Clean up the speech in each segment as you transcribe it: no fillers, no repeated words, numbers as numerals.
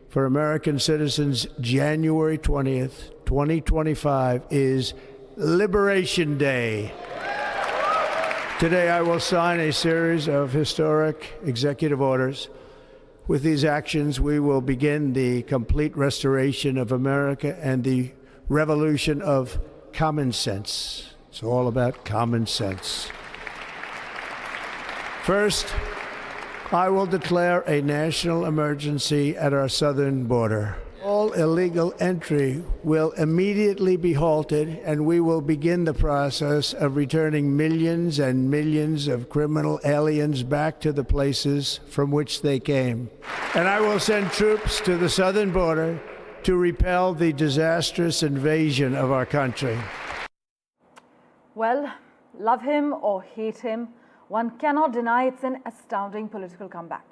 for American citizens, January 20th, 2025 is Liberation Day. Today, I will sign a series of historic executive orders. With these actions, we will begin the complete restoration of America and the revolution of common sense. It's all about common sense. First, I will declare a national emergency at our southern border. All illegal entry will immediately be halted, and we will begin the process of returning millions and millions of criminal aliens back to the places from which they came. And I will send troops to the southern border to repel the disastrous invasion of our country. Well, love him or hate him, one cannot deny it's an astounding political comeback.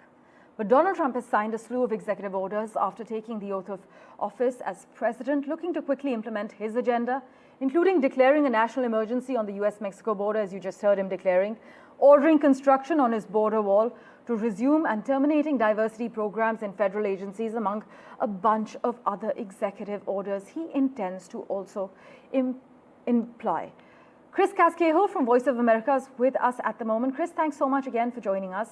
But Donald Trump has signed a slew of executive orders after taking the oath of office as president, looking to quickly implement his agenda, including declaring a national emergency on the U.S.-Mexico border, as you just heard him declaring, ordering construction on his border wall to resume, and terminating diversity programs in federal agencies, among a bunch of other executive orders he intends to also imply. Chris Casquejo from Voice of America is with us at the moment. Chris, thanks so much again for joining us.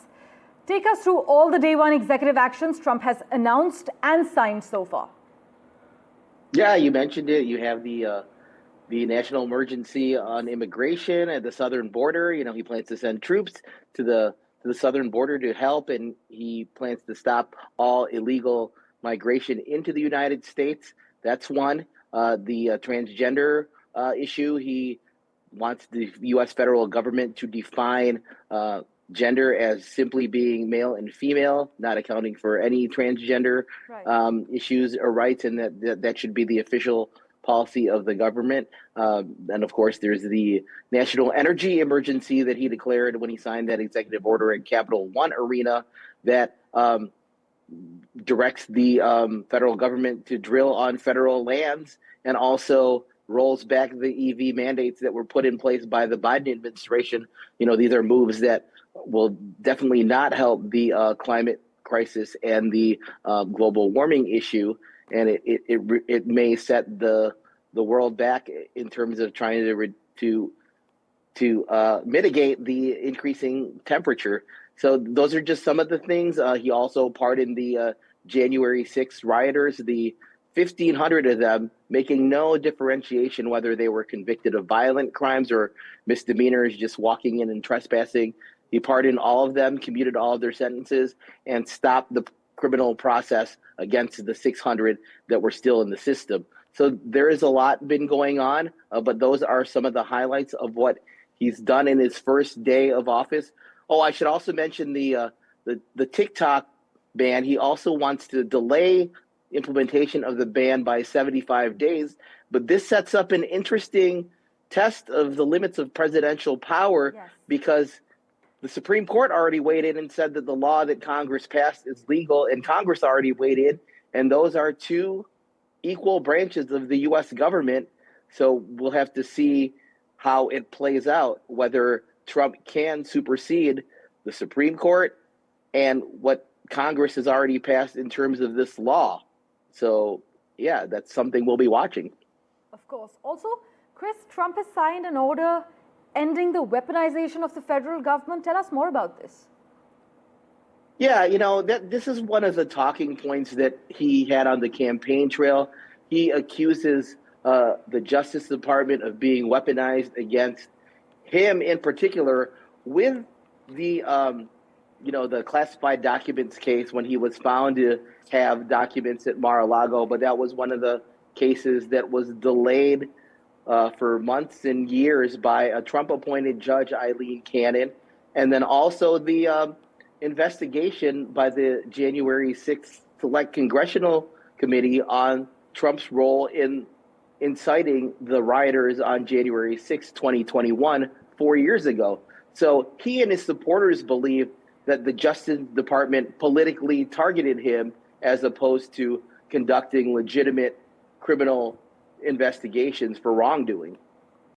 Take us through all the day one executive actions Trump has announced and signed so far. Yeah, you mentioned it. You have the national emergency on immigration at the southern border. You know, he plans to send troops to the southern border to help, and he plans to stop all illegal migration into the United States. That's one. The transgender issue, he wants the U.S. federal government to define gender as simply being male and female, not accounting for any transgender issues or rights, and that should be the official policy of the government. And of course, there's the national energy emergency that he declared when he signed that executive order at Capital One Arena that directs the federal government to drill on federal lands, and also rolls back the EV mandates that were put in place by the Biden administration. You know, these are moves that will definitely not help the climate crisis and the global warming issue, and it may set the world back in terms of trying to mitigate the increasing temperature. So those are just some of the things. He also pardoned the January 6th rioters, the 1,500 of them, making no differentiation whether they were convicted of violent crimes or misdemeanors, just walking in and trespassing. He pardoned all of them, commuted all of their sentences, and stopped the criminal process against the 600 that were still in the system. So there is a lot been going on, but those are some of the highlights of what he's done in his first day of office. Oh, I should also mention the TikTok ban. He also wants to delay implementation of the ban by 75 days, but this sets up an interesting test of the limits of presidential power, because the Supreme Court already weighed in and said that the law that Congress passed is legal, and Congress already weighed in, and those are two equal branches of the U.S. government. So we'll have to see how it plays out, whether Trump can supersede the Supreme Court and what Congress has already passed in terms of this law. So, yeah, that's something we'll be watching. Of course. Also, Chris, Trump has signed an order ending the weaponization of the federal government. Tell us more about this. Yeah, you know, this is one of the talking points that he had on the campaign trail. He accuses the Justice Department of being weaponized against him in particular, with the the classified documents case, when he was found to have documents at Mar-a-Lago. But that was one of the cases that was delayed for months and years by a Trump-appointed judge, Eileen Cannon. And then also the investigation by the January 6th Select Congressional Committee on Trump's role in inciting the rioters on January 6, 2021, 4 years ago. So he and his supporters believe that the Justice Department politically targeted him as opposed to conducting legitimate criminal investigations for wrongdoing.